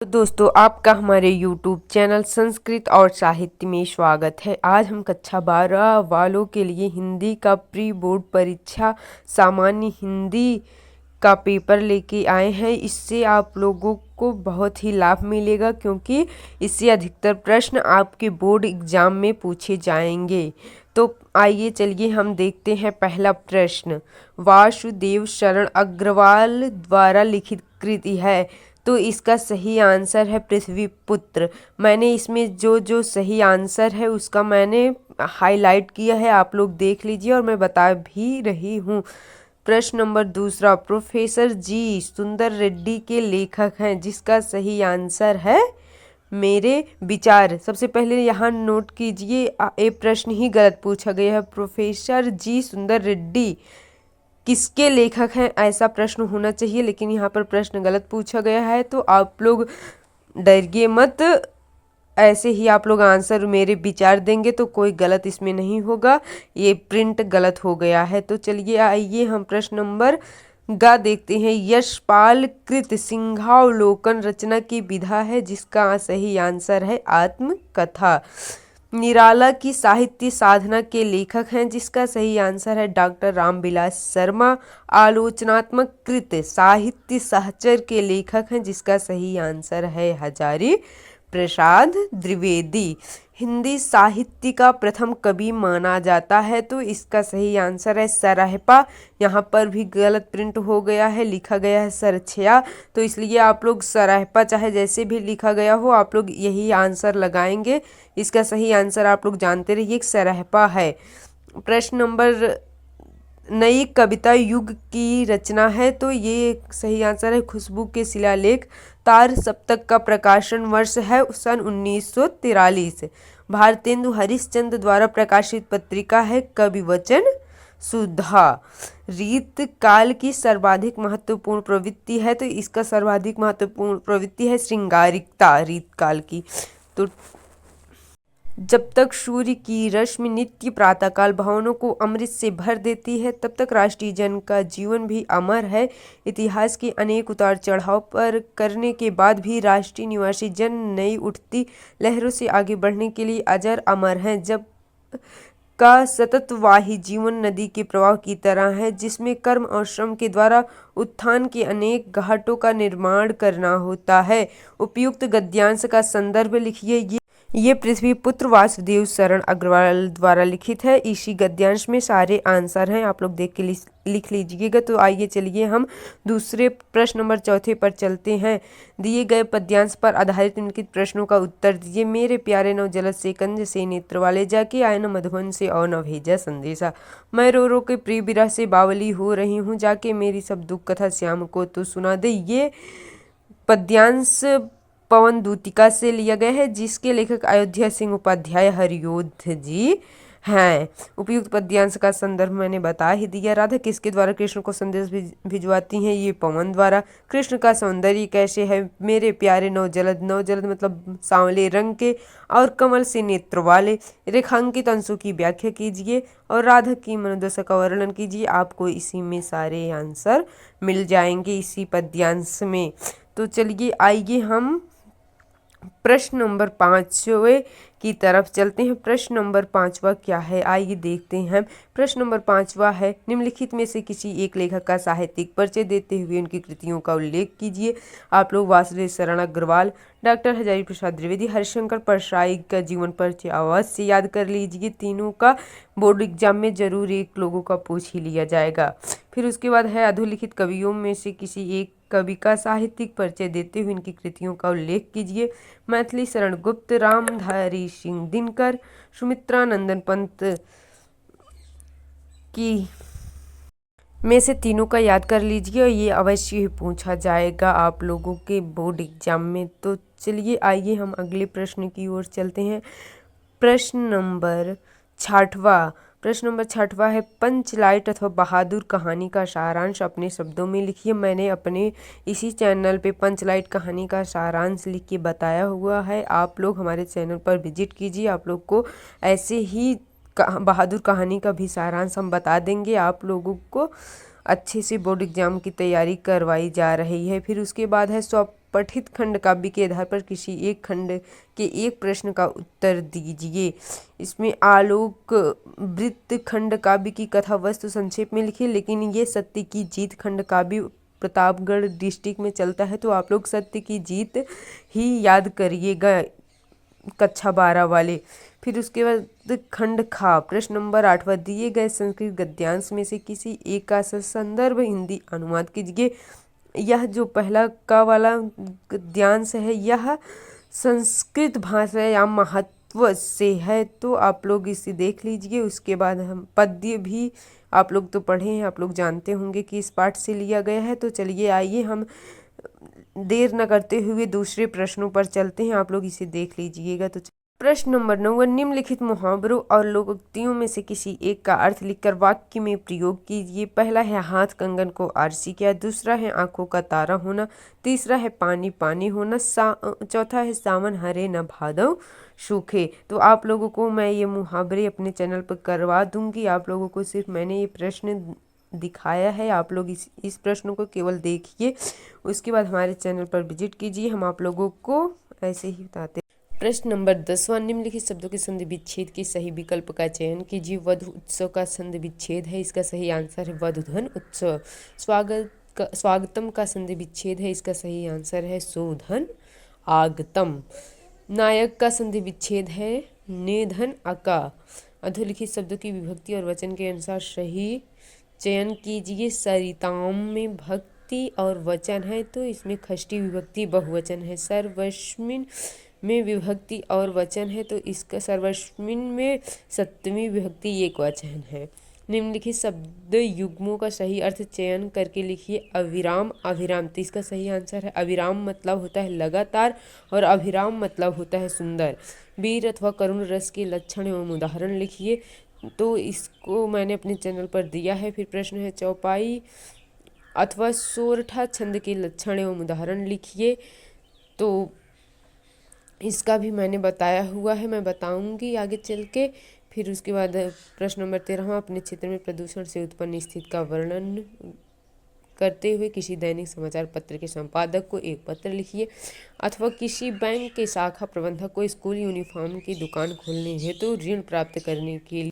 तो दोस्तों आपका हमारे YouTube चैनल संस्कृत और साहित्य में स्वागत है। आज हम कक्षा 12 वालों के लिए हिंदी का प्री बोर्ड परीक्षा सामान्य हिंदी का पेपर लेके आए हैं। इससे आप लोगों को बहुत ही लाभ मिलेगा क्योंकि इससे अधिकतर प्रश्न आपके बोर्ड एग्जाम में पूछे जाएंगे। तो आइए चलिए हम देखते हैं पहला प्रश्न। वासुदेव शरण अग्रवाल द्वारा लिखित कृति है, तो इसका सही आंसर है पृथ्वी पुत्र। मैंने इसमें जो जो सही आंसर है उसका मैंने हाईलाइट किया है, आप लोग देख लीजिए और मैं बता भी रही हूँ। प्रश्न नंबर दूसरा। प्रोफेसर जी सुंदर रेड्डी के लेखक हैं, जिसका सही आंसर है मेरे विचार। सबसे पहले यहाँ नोट कीजिए, ये प्रश्न ही गलत पूछा गया है। प्रोफेसर जी सुंदर रेड्डी किसके लेखक हैं, ऐसा प्रश्न होना चाहिए, लेकिन यहाँ पर प्रश्न गलत पूछा गया है। तो आप लोग डरिए मत, ऐसे ही आप लोग आंसर मेरे विचार देंगे तो कोई गलत इसमें नहीं होगा। ये प्रिंट गलत हो गया है। तो चलिए आइए हम प्रश्न नंबर गा देखते हैं। यशपाल कृत सिंहावलोकन रचना की विधा है, जिसका सही आंसर है आत्मकथा। निराला की साहित्य साधना के लेखक हैं, जिसका सही आंसर है डॉक्टर रामविलास शर्मा। आलोचनात्मक कृत साहित्य सहचर के लेखक हैं, जिसका सही आंसर है हजारी प्रसाद द्विवेदी। हिंदी साहित्य का प्रथम कवि माना जाता है, तो इसका सही आंसर है सराहपा। यहाँ पर भी गलत प्रिंट हो गया है, लिखा गया है सरछया, तो इसलिए आप लोग सराहपा चाहे जैसे भी लिखा गया हो आप लोग यही आंसर लगाएंगे। इसका सही आंसर आप लोग जानते रहिए सराहपा है। प्रश्न नंबर नई कविता युग की रचना है, तो ये सही आंसर है खुशबू के शिलालेख। तार सप्तक का प्रकाशन वर्ष है सन 1943। भारतेंदु हरिश्चंद्र द्वारा प्रकाशित पत्रिका है कविवचन सुधा। रीत काल की सर्वाधिक महत्वपूर्ण प्रवृत्ति है, तो इसका सर्वाधिक महत्वपूर्ण प्रवृत्ति है श्रृंगारिकता रीत काल की। तो जब तक सूर्य की रश्मि नित्य प्रातःकाल भवनों को अमृत से भर देती है, तब तक राष्ट्रीय जन का जीवन भी अमर है। इतिहास के अनेक उतार चढ़ाव पर करने के बाद भी राष्ट्रीय निवासी जन नई उठती लहरों से आगे बढ़ने के लिए अजर अमर हैं। जब का सततवाही जीवन नदी के प्रवाह की तरह है, जिसमें कर्म और श्रम के द्वारा उत्थान के अनेक घाटों का निर्माण करना होता है। उपयुक्त गद्यांश का संदर्भ लिखिए। ये पृथ्वी पुत्र वासुदेव शरण अग्रवाल द्वारा लिखित है। इसी गद्यांश में सारे आंसर हैं, आप लोग देख के लिख लीजिएगा। तो आइए चलिए हम दूसरे प्रश्न नंबर चौथे पर चलते हैं। दिए गए पद्यांश पर आधारित निम्नलिखित प्रश्नों का उत्तर दीजिए। मेरे प्यारे नव जलद से कंज से नेत्र वाले, जाके आए न मधुबन से और न भेजा संदेशा। मैं रो रो के प्रिय विरह से बावली हो रही हूँ, जाके मेरी सब दुख कथा श्याम को तो सुना दे। ये पद्यांश पवन दूतिका से लिया गया है, जिसके लेखक अयोध्या सिंह उपाध्याय हरियोध जी हैं। उपयुक्त पद्यांश का संदर्भ मैंने बता ही दिया। राधा किसके द्वारा कृष्ण को संदेश भिजवाती हैं, ये पवन द्वारा। कृष्ण का सौंदर्य कैसे है, मेरे प्यारे नवजलद, नवजलद मतलब सांवले रंग के और कमल से नेत्र वाले। रेखांकित अंशों की व्याख्या कीजिए और राधा की मनोदशा का वर्णन कीजिए। आपको इसी में सारे आंसर मिल जाएंगे, इसी पद्यांश में। तो चलिए आइए हम प्रश्न नंबर 5वें की तरफ चलते हैं। प्रश्न नंबर 5वां क्या है, आइए देखते हैं। प्रश्न नंबर 5वां है, निम्नलिखित में से किसी एक लेखक का साहित्यिक परिचय देते हुए उनकी कृतियों का उल्लेख कीजिए। आप लोग वासुदेव शरण अग्रवाल, डॉक्टर हजारी प्रसाद द्विवेदी, हरिशंकर परसाई का जीवन परिचय अवश्य याद कर लीजिए। तीनों का बोर्ड एग्जाम में जरूर एक लोगों का पूछ ही लिया जाएगा। फिर उसके बाद है अधोलिखित कवियों में से किसी एक कवि का साहित्यिक परिचय देते हुए इनकी कृतियों का उल्लेख कीजिए। मैथिली शरण गुप्त, रामधारी सिंह दिनकर, सुमित्रा नंदन पंत की में से तीनों का याद कर लीजिए और ये अवश्य ही पूछा जाएगा आप लोगों के बोर्ड एग्जाम में। तो चलिए आइए हम अगले प्रश्न की ओर चलते हैं। प्रश्न नंबर 6वां। प्रश्न नंबर 6वां है, पंचलाइट अथवा बहादुर कहानी का सारांश अपने शब्दों में लिखिए। मैंने अपने इसी चैनल पे पंचलाइट कहानी का सारांश लिख के बताया हुआ है, आप लोग हमारे चैनल पर विजिट कीजिए। आप लोग को ऐसे ही बहादुर कहानी का भी सारांश हम बता देंगे। आप लोगों को अच्छे से बोर्ड एग्जाम की तैयारी करवाई जा रही है। फिर उसके बाद है पठित खंड काव्य के आधार पर किसी एक खंड के एक प्रश्न का उत्तर दीजिए। इसमें आलोक वृत्त खंड काव्य की कथा वस्तु संक्षेप में लिखिए, लेकिन ये सत्य की जीत खंड काव्य प्रतापगढ़ डिस्ट्रिक्ट में चलता है, तो आप लोग सत्य की जीत ही याद करिएगा कक्षा 12 वाले। फिर उसके बाद खंड खा प्रश्न नंबर 8वां, दिए गए संस्कृत गद्यांश में से किसी एक का संदर्भ हिंदी अनुवाद कीजिए। यह जो पहला का वाला गद्यांश है यह संस्कृत भाषा या महत्व से है, तो आप लोग इसे देख लीजिए। उसके बाद हम पद्य भी आप लोग तो पढ़े हैं, आप लोग जानते होंगे कि इस पाठ से लिया गया है। तो चलिए आइए हम देर न करते हुए दूसरे प्रश्नों पर चलते हैं, आप लोग इसे देख लीजिएगा। तो प्रश्न नंबर 9, निम्नलिखित मुहावरों और लोकोक्तियों में से किसी एक का अर्थ लिखकर वाक्य में प्रयोग कीजिए। पहला है हाथ कंगन को आरसी किया, दूसरा है आंखों का तारा होना, तीसरा है पानी पानी होना, चौथा है सावन हरे न भादव सूखे। तो आप लोगों को मैं ये मुहावरे अपने चैनल पर करवा दूंगी, आप लोगों को सिर्फ मैंने ये प्रश्न दिखाया है, आप लोग इस प्रश्न को केवल देखिए, उसके बाद हमारे चैनल पर विजिट कीजिए, हम आप लोगों को ऐसे ही बताते हैं। प्रश्न नंबर 10वां, निम्नलिखित शब्दों के संधि विच्छेद के सही विकल्प का चयन कीजिए। वधु उत्सव का संधि विच्छेद है, इसका सही आंसर है वधुधन उत्सव। स्वागतम का संधि विच्छेद है, इसका सही आंसर है सोधन आगतम। नायक का संधि विच्छेद है नेधन अका। अधोलिखित शब्दों की विभक्ति और वचन के अनुसार सही चयन कीजिए। सरिताम में भक्ति और वचन है, तो इसमें खष्टी विभक्ति बहुवचन है। सर्वस्मिन में विभक्ति और वचन है, तो इसका सर्वस्मिन में सप्तमी विभक्ति एक वचन है। निम्नलिखित शब्द युग्मों का सही अर्थ चयन करके लिखिए। अविराम अभिराम, तो इसका सही आंसर है अविराम मतलब होता है लगातार और अभिराम मतलब होता है सुंदर। वीर अथवा करुण रस के लक्षण एवं उदाहरण लिखिए, तो इसको मैंने अपने चैनल पर दिया है। फिर प्रश्न है चौपाई अथवा सोरठा छंद के लक्षण एवं उदाहरण लिखिए, तो इसका भी मैंने बताया हुआ है, मैं बताऊंगी आगे चल के। फिर उसके बाद प्रश्न नंबर 13वां, अपने क्षेत्र में प्रदूषण से उत्पन्न स्थिति का वर्णन करते हुए किसी दैनिक समाचार पत्र के संपादक को एक पत्र लिखिए। अथवा किसी बैंक के शाखा प्रबंधक को स्कूल यूनिफॉर्म की दुकान खोलने हेतु ऋण प्राप्त करने के लिए